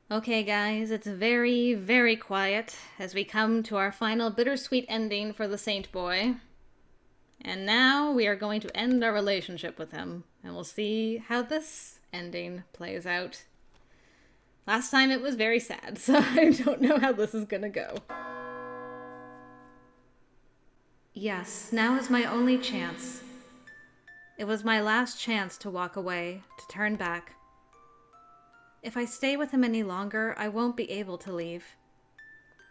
Okay, guys, it's very, very quiet as we come to our final bittersweet ending for the Saint Boy. And now we are going to end our relationship with him, and we'll see how this ending plays out. Last time it was very sad, so I don't know how this is gonna go. Yes, now is my only chance. It was my last chance to walk away, to turn back. If I stay with him any longer, I won't be able to leave.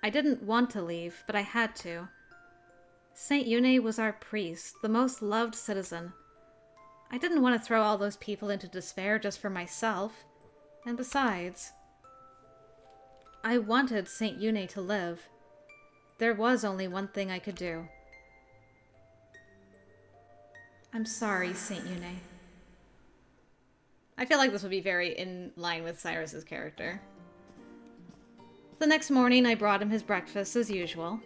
I didn't want to leave, but I had to. Saint Yune was our priest, the most loved citizen. I didn't want to throw all those people into despair just for myself. And besides, I wanted Saint Yune to live. There was only one thing I could do. I'm sorry, Saint Yune. I feel like this would be very in line with Cyrus's character. The next morning, I brought him his breakfast as usual.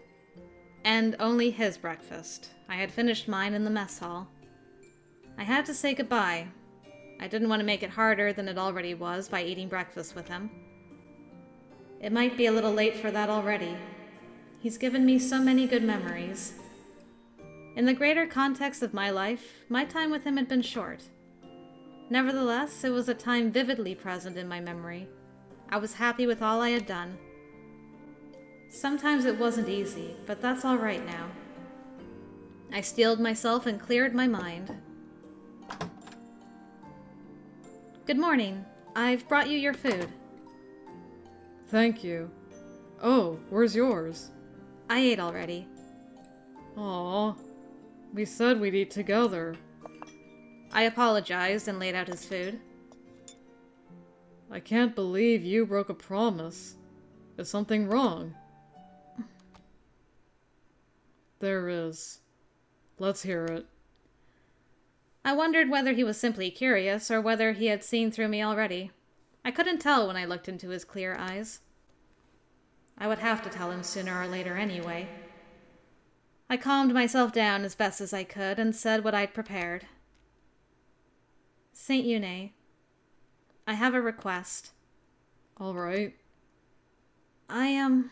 And only his breakfast. I had finished mine in the mess hall. I had to say goodbye. I didn't want to make it harder than it already was by eating breakfast with him. It might be a little late for that already. He's given me so many good memories. In the greater context of my life, my time with him had been short. Nevertheless, it was a time vividly present in my memory. I was happy with all I had done. Sometimes it wasn't easy, but that's all right now. I steeled myself and cleared my mind. Good morning. I've brought you your food. Thank you. Oh, where's yours? I ate already. Aw, we said we'd eat together. I apologized and laid out his food. I can't believe you broke a promise. Is something wrong? There is. Let's hear it. I wondered whether he was simply curious or whether he had seen through me already. I couldn't tell when I looked into his clear eyes. I would have to tell him sooner or later anyway. I calmed myself down as best as I could and said what I'd prepared. Saint Yune, I have a request. All right. I'd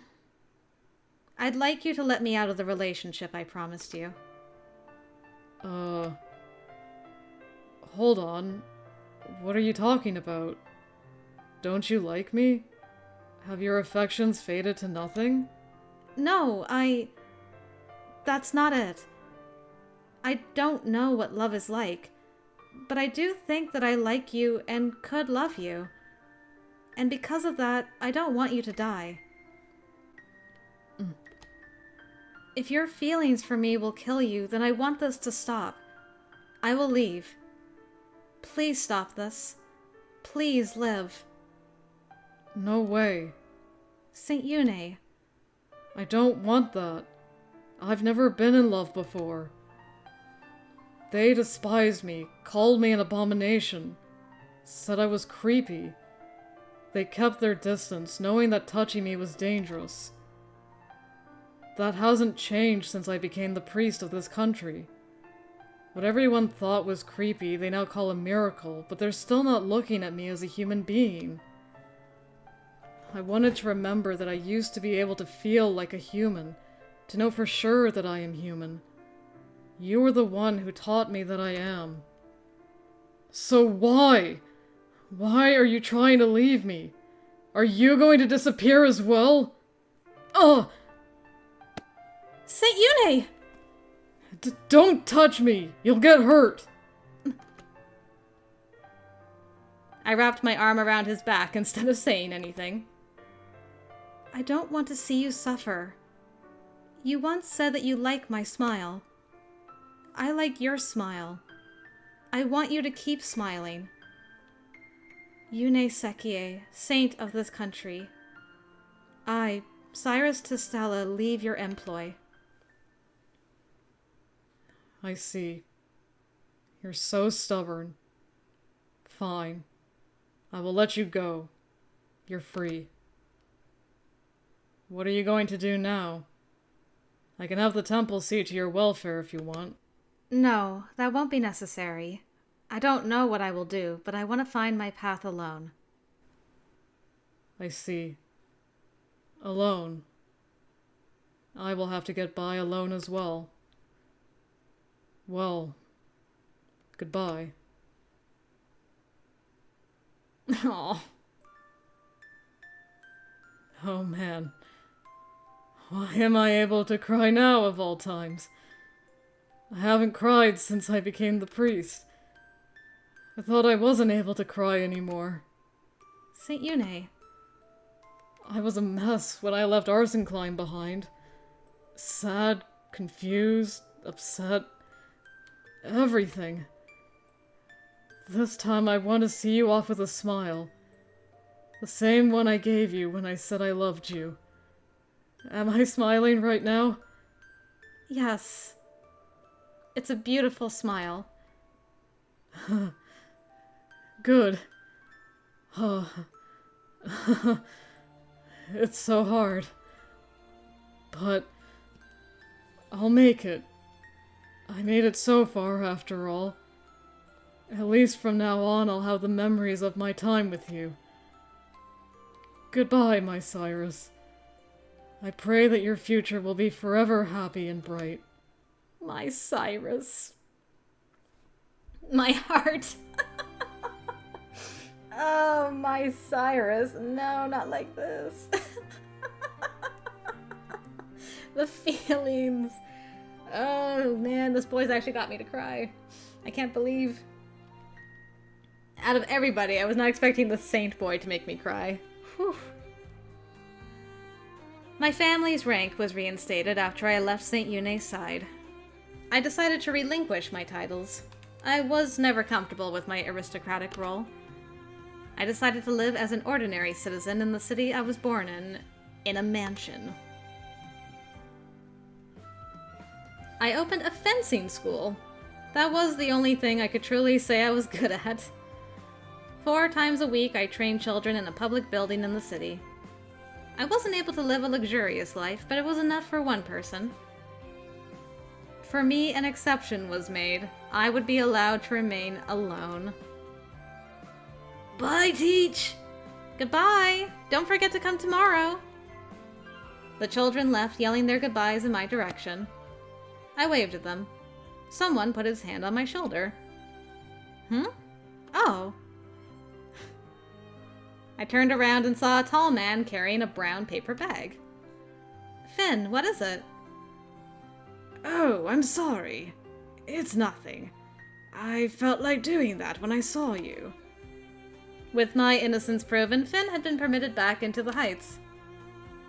like you to let me out of the relationship I promised you. Hold on. What are you talking about? Don't you like me? Have your affections faded to nothing? No, that's not it. I don't know what love is like, but I do think that I like you and could love you. And because of that, I don't want you to die. If your feelings for me will kill you, then I want this to stop. I will leave. Please stop this. Please live. No way. Saint Yune. I don't want that. I've never been in love before. They despised me, called me an abomination, said I was creepy. They kept their distance, knowing that touching me was dangerous. That hasn't changed since I became the priest of this country. What everyone thought was creepy, they now call a miracle, but they're still not looking at me as a human being. I wanted to remember that I used to be able to feel like a human, to know for sure that I am human. You were the one who taught me that I am. So why? Why are you trying to leave me? Are you going to disappear as well? Ugh! Saint Yune! Don't touch me! You'll get hurt! I wrapped my arm around his back instead of saying anything. I don't want to see you suffer. You once said that you like my smile. I like your smile. I want you to keep smiling. Yune Sekie, saint of this country. I, Cyrus Testella, leave your employ. I see. You're so stubborn. Fine. I will let you go. You're free. What are you going to do now? I can have the temple see to your welfare if you want. No, that won't be necessary. I don't know what I will do, but I want to find my path alone. I see. Alone. I will have to get by alone as well. Well, goodbye. Aw. Oh man. Why am I able to cry now of all times? I haven't cried since I became the priest. I thought I wasn't able to cry anymore. St. Yune. I was a mess when I left Arsencline behind. Sad, confused, upset. Everything. This time I want to see you off with a smile. The same one I gave you when I said I loved you. Am I smiling right now? Yes. It's a beautiful smile. Good. It's so hard. But I'll make it. I made it so far after all. At least from now on I'll have the memories of my time with you. Goodbye, my Cyrus. I pray that your future will be forever happy and bright. My Cyrus. My heart. Oh, my Cyrus. No, not like this. The feelings. Oh, man, this boy's actually got me to cry. I can't believe. Out of everybody, I was not expecting the Saint boy to make me cry. Whew. My family's rank was reinstated after I left St. Yune's side. I decided to relinquish my titles. I was never comfortable with my aristocratic role. I decided to live as an ordinary citizen in the city I was born in a mansion. I opened a fencing school. That was the only thing I could truly say I was good at. 4 times a week, I trained children in a public building in the city. I wasn't able to live a luxurious life, but it was enough for one person. For me, an exception was made. I would be allowed to remain alone. Bye, Teach! Goodbye! Don't forget to come tomorrow! The children left, yelling their goodbyes in my direction. I waved at them. Someone put his hand on my shoulder. Oh. I turned around and saw a tall man carrying a brown paper bag. Finn, what is it? Oh, I'm sorry. It's nothing. I felt like doing that when I saw you. With my innocence proven, Finn had been permitted back into the Heights.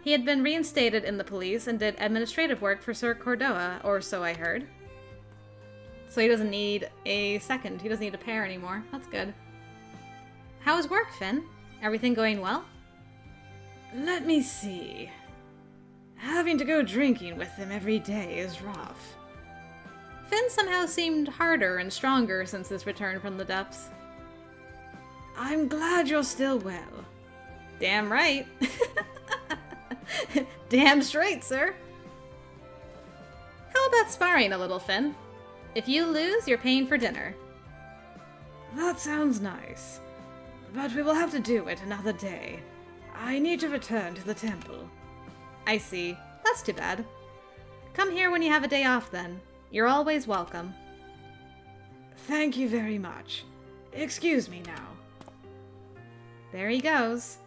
He had been reinstated in the police and did administrative work for Sir Cordoa, or so I heard. So he doesn't need a second. He doesn't need a pair anymore. That's good. How is work, Finn? Everything going well? Let me see. Having to go drinking with him every day is rough. Finn somehow seemed harder and stronger since his return from the depths. I'm glad you're still well. Damn right. Damn straight, sir. How about sparring a little, Finn? If you lose, you're paying for dinner. That sounds nice. But we will have to do it another day. I need to return to the temple. I see. That's too bad. Come here when you have a day off, then. You're always welcome. Thank you very much. Excuse me now. There he goes.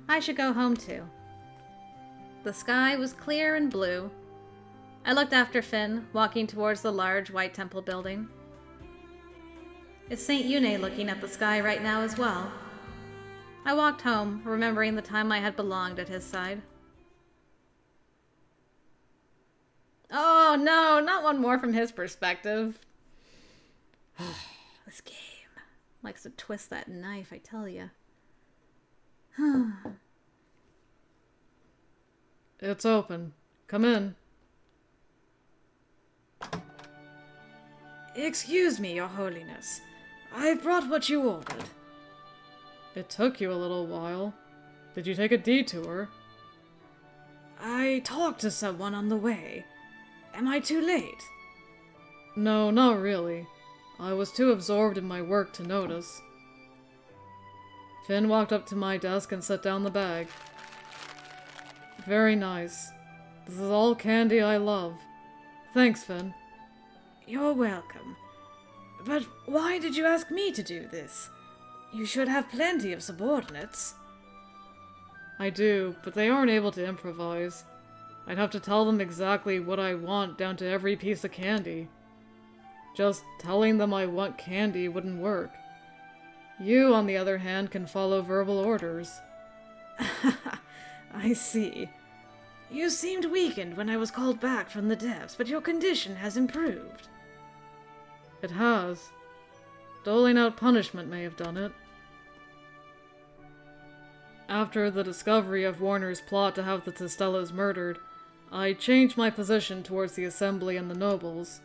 I should go home, too. The sky was clear and blue. I looked after Finn, walking towards the large white temple building. Is St. Yune looking at the sky right now as well? I walked home, remembering the time I had belonged at his side. Oh no, not one more from his perspective. This game likes to twist that knife, I tell ya. It's open. Come in. Excuse me, Your Holiness. I've brought what you ordered. It took you a little while. Did you take a detour? I talked to someone on the way. Am I too late? No, not really. I was too absorbed in my work to notice. Finn walked up to my desk and set down the bag. Very nice. This is all candy I love. Thanks, Finn. You're welcome. But why did you ask me to do this? You should have plenty of subordinates. I do, but they aren't able to improvise. I'd have to tell them exactly what I want down to every piece of candy. Just telling them I want candy wouldn't work. You, on the other hand, can follow verbal orders. I see. You seemed weakened when I was called back from the depths, but your condition has improved. It has. Doling out punishment may have done it. After the discovery of Warner's plot to have the Testellas murdered, I changed my position towards the Assembly and the nobles.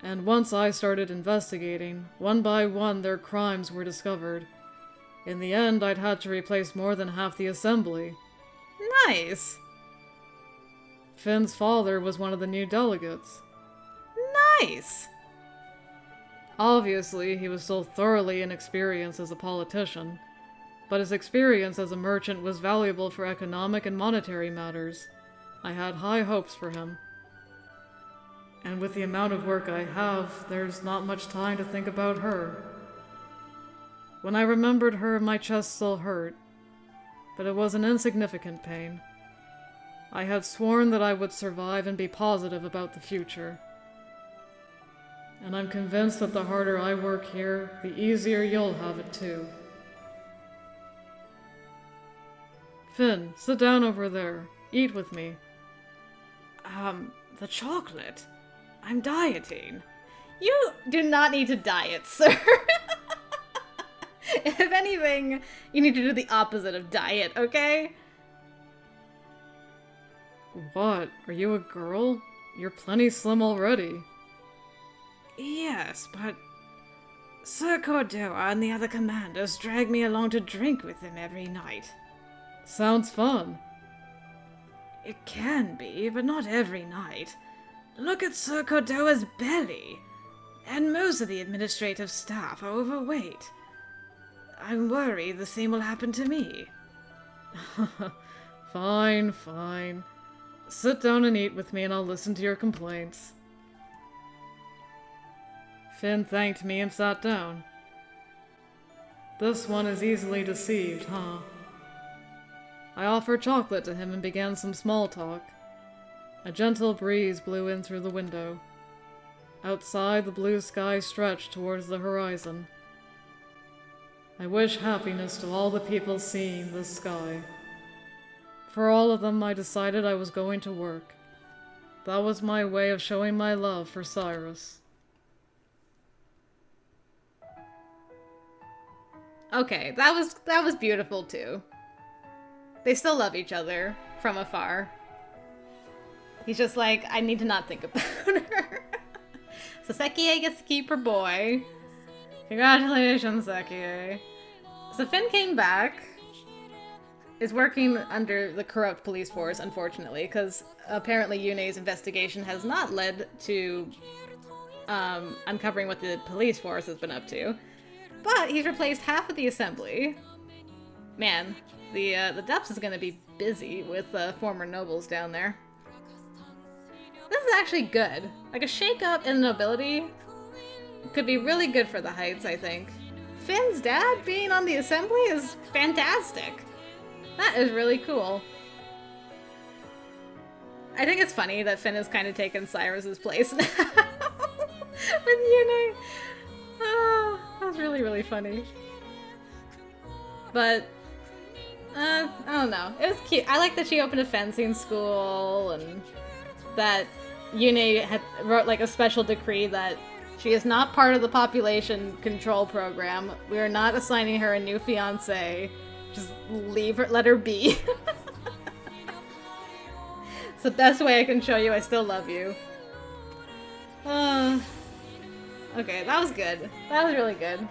And once I started investigating, one by one their crimes were discovered. In the end, I'd had to replace more than half the Assembly. Nice! Finn's father was one of the new delegates. Nice! Obviously, he was still thoroughly inexperienced as a politician, but his experience as a merchant was valuable for economic and monetary matters. I had high hopes for him. And with the amount of work I have, there's not much time to think about her. When I remembered her, my chest still hurt, but it was an insignificant pain. I had sworn that I would survive and be positive about the future. And I'm convinced that the harder I work here, the easier you'll have it too. Finn, sit down over there. Eat with me. The chocolate? I'm dieting. You do not need to diet, sir. If anything, you need to do the opposite of diet, okay? What? Are you a girl? You're plenty slim already. Yes, but Sir Cordoa and the other commanders drag me along to drink with them every night. Sounds fun. It can be, but not every night. Look at Sir Cordoa's belly. And most of the administrative staff are overweight. I'm worried the same will happen to me. Fine, fine. Sit down and eat with me and I'll listen to your complaints. Finn thanked me and sat down. This one is easily deceived, huh? I offered chocolate to him and began some small talk. A gentle breeze blew in through the window. Outside, the blue sky stretched towards the horizon. I wish happiness to all the people seeing this sky. For all of them, I decided I was going to work. That was my way of showing my love for Cyrus. Okay, that was beautiful too. They still love each other from afar. He's just like, I need to not think about her. So Sekie gets to keep her boy. Congratulations, Sekie. So Finn came back. Is working under the corrupt police force, unfortunately, because apparently YUNE's investigation has not led to uncovering what the police force has been up to. But he's replaced half of the assembly. Man, the depths is going to be busy with former nobles down there. This is actually good. Like, a shake-up in nobility could be really good for the Heights, I think. Finn's dad being on the assembly is fantastic. That is really cool. I think it's funny that Finn has kind of taken Cyrus's place now with YUNE. Oh, that was really, really funny. But, I don't know. It was cute. I like that she opened a fencing school and that YUNE wrote like a special decree that she is not part of the population control program. We are not assigning her a new fiancé. Just leave her, let her be. It's the best way I can show you I still love you. Okay, that was good. That was really good.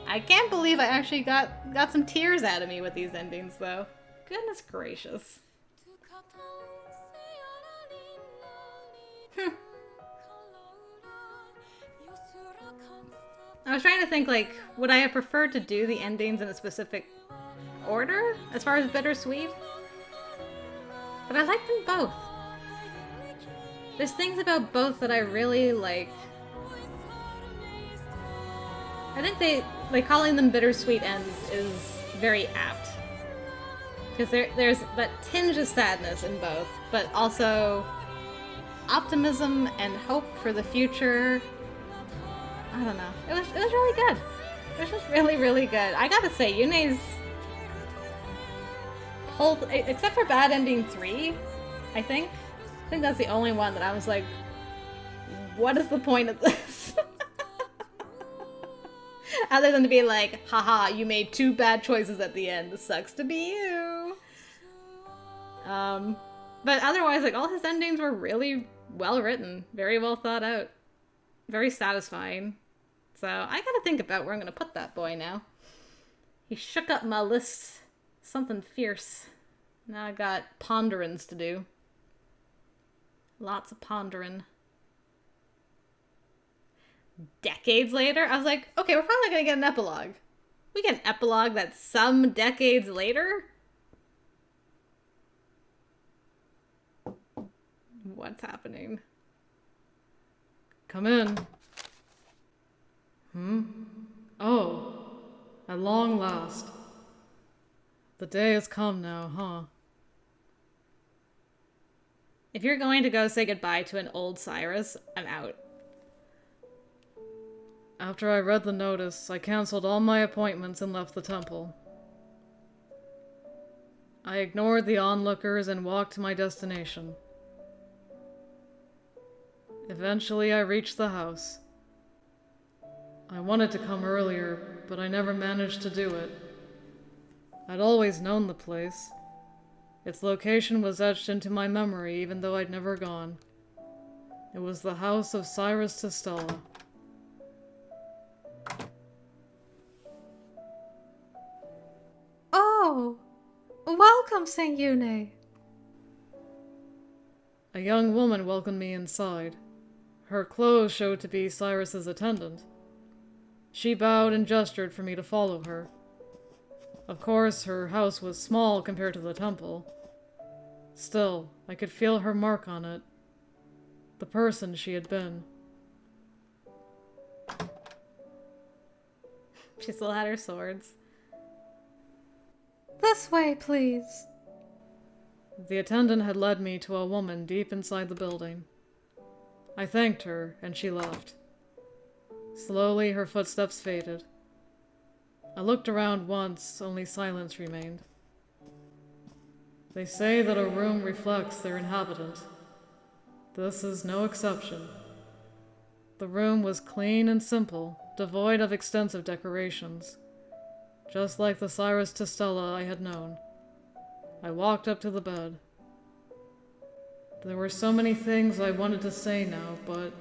I can't believe I actually got some tears out of me with these endings, though. Goodness gracious. I was trying to think, like, would I have preferred to do the endings in a specific order as far as Bittersweet? But I like them both. There's things about both that I really like. I think they, like, calling them bittersweet ends is very apt. Because there's that tinge of sadness in both, but also optimism and hope for the future. I don't know. It was really good. It was just really, really good. I gotta say, Yune's whole, except for Bad Ending 3, I think that's the only one that I was like, what is the point of this? Other than to be like, haha, you made 2 bad choices at the end. This sucks to be you. But otherwise, like, all his endings were really well written, very well thought out, very satisfying. So I gotta think about where I'm gonna put that boy now. He shook up my list. Something fierce. Now I got ponderings to do. Lots of pondering. Decades later, I was like, okay, we're probably gonna get an epilogue. We get an epilogue that's some decades later? What's happening? Come in. Oh, at long last. The day has come now, huh? If you're going to go say goodbye to an old Cyrus, I'm out. After I read the notice, I canceled all my appointments and left the temple. I ignored the onlookers and walked to my destination. Eventually, I reached the house. I wanted to come earlier, but I never managed to do it. I'd always known the place. Its location was etched into my memory even though I'd never gone. It was the house of Cyrus Testella. Oh, welcome, Saint Yune. A young woman welcomed me inside. Her clothes showed to be Cyrus's attendant. She bowed and gestured for me to follow her. Of course, her house was small compared to the temple. Still, I could feel her mark on it. The person she had been. She still had her swords. This way, please. The attendant had led me to a woman deep inside the building. I thanked her, and she left. Slowly, her footsteps faded. I looked around once, only silence remained. They say that a room reflects their inhabitant. This is no exception. The room was clean and simple, devoid of extensive decorations. Just like the Cyrus Testella I had known. I walked up to the bed. There were so many things I wanted to say now, but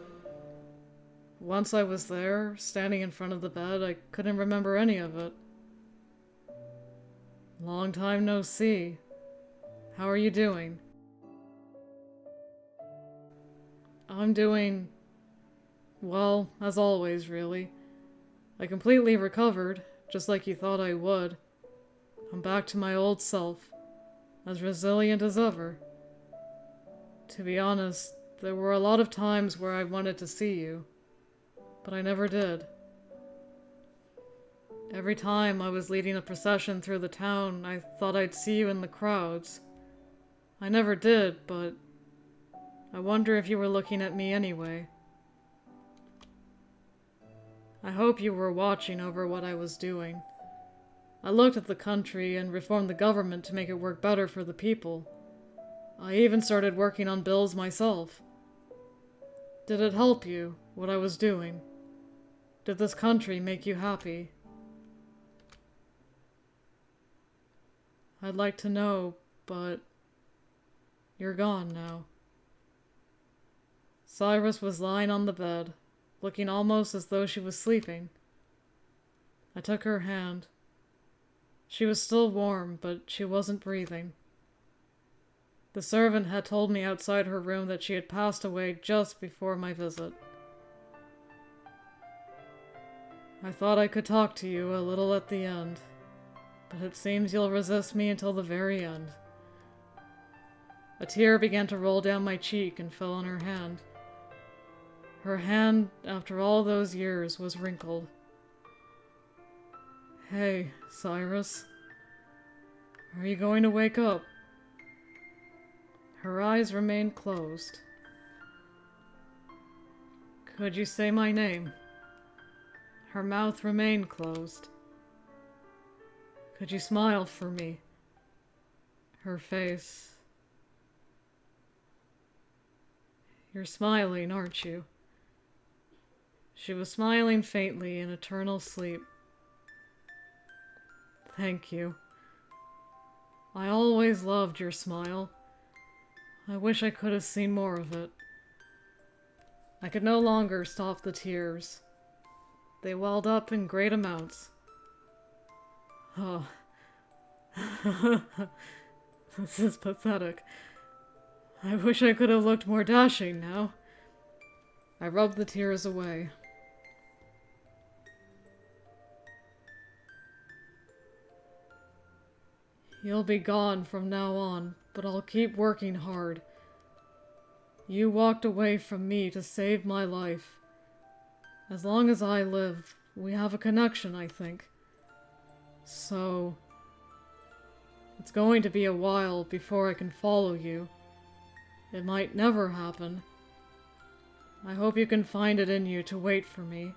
once I was there, standing in front of the bed, I couldn't remember any of it. Long time no see. How are you doing? I'm doing, well, as always, really. I completely recovered, just like you thought I would. I'm back to my old self, as resilient as ever. To be honest, there were a lot of times where I wanted to see you, but I never did. Every time I was leading a procession through the town, I thought I'd see you in the crowds. I never did, but I wonder if you were looking at me anyway. I hope you were watching over what I was doing. I looked at the country and reformed the government to make it work better for the people. I even started working on bills myself. Did it help you, what I was doing? Did this country make you happy? I'd like to know, but you're gone now. Cyrus was lying on the bed, looking almost as though she was sleeping. I took her hand. She was still warm, but she wasn't breathing. The servant had told me outside her room that she had passed away just before my visit. I thought I could talk to you a little at the end, but it seems you'll resist me until the very end. A tear began to roll down my cheek and fell on her hand. Her hand, after all those years, was wrinkled. Hey, Cyrus. Are you going to wake up? Her eyes remained closed. Could you say my name? Her mouth remained closed. Could you smile for me? Her face... You're smiling, aren't you? She was smiling faintly in eternal sleep. Thank you. I always loved your smile. I wish I could have seen more of it. I could no longer stop the tears. They welled up in great amounts. Oh. This is pathetic. I wish I could have looked more dashing now. I rubbed the tears away. You'll be gone from now on, but I'll keep working hard. You walked away from me to save my life. As long as I live, we have a connection, I think. So... it's going to be a while before I can follow you. It might never happen. I hope you can find it in you to wait for me,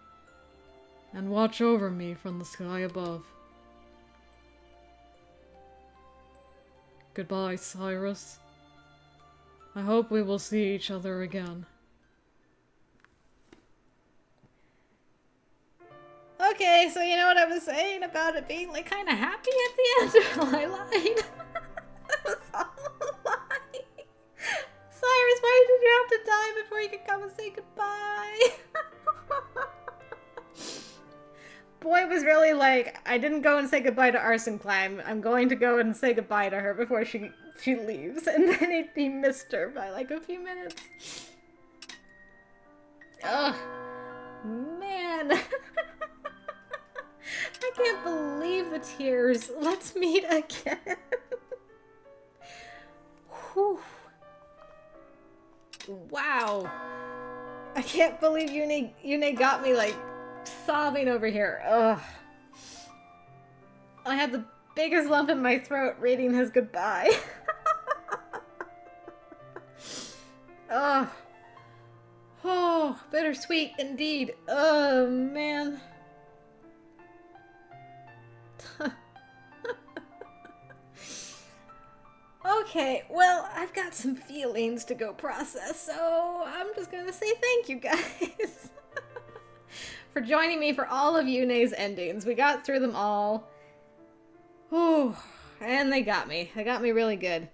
and watch over me from the sky above. Goodbye, Cyrus. I hope we will see each other again. Okay, so you know what I was saying about it being like kind of happy at the end? Well, I lied. That was all a lie. Cyrus, why did you have to die before you could come and say goodbye? Boy was really like, I didn't go and say goodbye to Arson Climb. I'm going to go and say goodbye to her before she leaves. And then he missed her by like a few minutes. Ugh. Man. I can't believe the tears. Let's meet again. Whew. Wow. I can't believe Yune got me like sobbing over here. Ugh. I had the biggest lump in my throat reading his goodbye. Ugh. Oh, bittersweet indeed. Oh, man. Okay, well, I've got some feelings to go process, so I'm just gonna say thank you guys for joining me for all of Yune's endings. We got through them all. Whew, and they got me. They got me really good.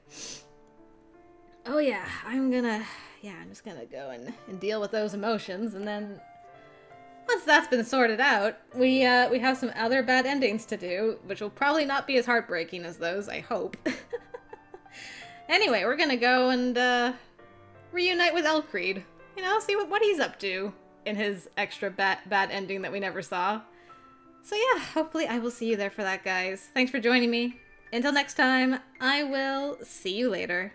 Oh yeah, I'm just gonna go and deal with those emotions, and then once that's been sorted out, we have some other bad endings to do, which will probably not be as heartbreaking as those, I hope. Anyway, we're gonna go and reunite with Elcreed. You know, see what he's up to in his extra bad ending that we never saw. So yeah, hopefully I will see you there for that, guys. Thanks for joining me. Until next time, I will see you later.